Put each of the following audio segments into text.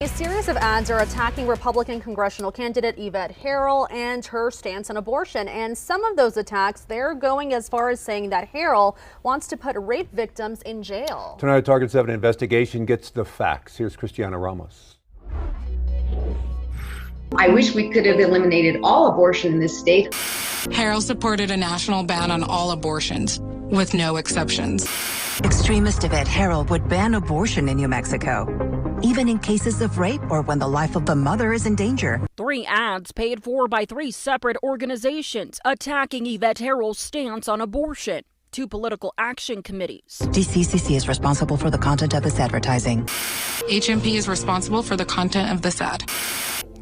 A series of ads are attacking Republican congressional candidate Yvette Herrell and her stance on abortion. And some of those attacks, they're going as far as saying that Herrell wants to put rape victims in jail. Tonight, Target 7 investigation gets the facts. Here's Cristiana Ramos. I wish we could have eliminated all abortion in this state. Herrell supported a national ban on all abortions, with no exceptions. Extremist Yvette Herrell would ban abortion in New Mexico, even in cases of rape or when the life of the mother is in danger. 3 ads paid for by 3 separate organizations attacking Yvette Herrell's stance on abortion. 2 political action committees. DCCC is responsible for the content of this advertising. HMP is responsible for the content of this ad.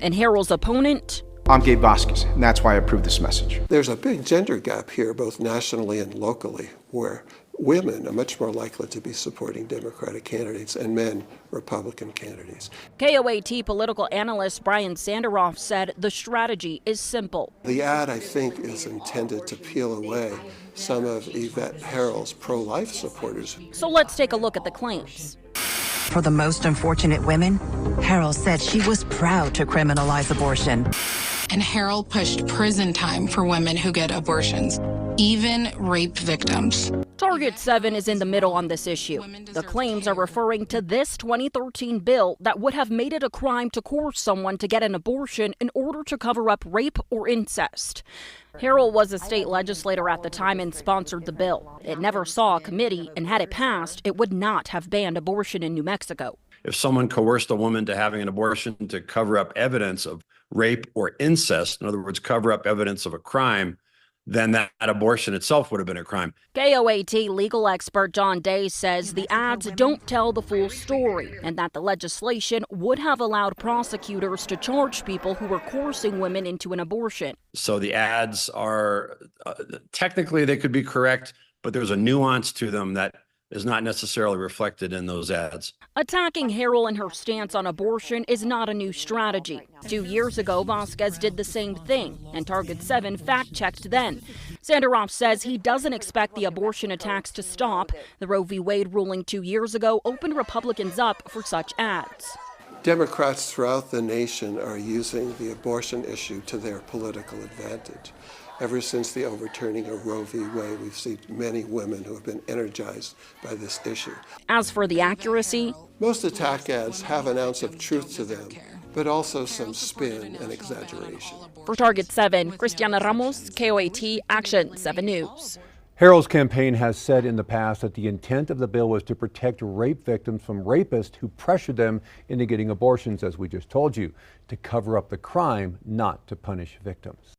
And Herrell's opponent? I'm Gabe Vasquez, and that's why I approve this message. There's a big gender gap here, both nationally and locally, where women are much more likely to be supporting Democratic candidates and men Republican candidates. KOAT political analyst Brian Sanderoff said the strategy is simple. The ad, I think, is intended to peel away some of Yvette Herrell's pro-life supporters. So let's take a look at the claims. For the most unfortunate women, Herrell said she was proud to criminalize abortion. And Herrell pushed prison time for women who get abortions, even rape victims. Target 7 is in the middle on this issue. The claims are referring to this 2013 bill that would have made it a crime to coerce someone to get an abortion in order to cover up rape or incest. Herrell was a state legislator at the time and sponsored the bill. It never saw a committee, and had it passed, it would not have banned abortion in New Mexico. If someone coerced a woman to having an abortion to cover up evidence of rape or incest, in other words, cover up evidence of a crime, then that abortion itself would have been a crime. KOAT legal expert John Day says the ads don't tell the full story and that the legislation would have allowed prosecutors to charge people who were coercing women into an abortion. So the ads are, technically they could be correct, but there's a nuance to them that is not necessarily reflected in those ads. Attacking Herrell and her stance on abortion is not a new strategy. 2 years ago, Vasquez did the same thing, and Target 7 fact-checked then. Sanderoff says he doesn't expect the abortion attacks to stop. The Roe v. Wade ruling 2 years ago opened Republicans up for such ads. Democrats throughout the nation are using the abortion issue to their political advantage. Ever since the overturning of Roe v. Wade, we've seen many women who have been energized by this issue. As for the accuracy, most attack ads have an ounce of truth to them, but also some spin and exaggeration. For Target 7, Cristiana Ramos, KOAT, Action 7 News. Herrell's campaign has said in the past that the intent of the bill was to protect rape victims from rapists who pressured them into getting abortions, as we just told you, to cover up the crime, not to punish victims.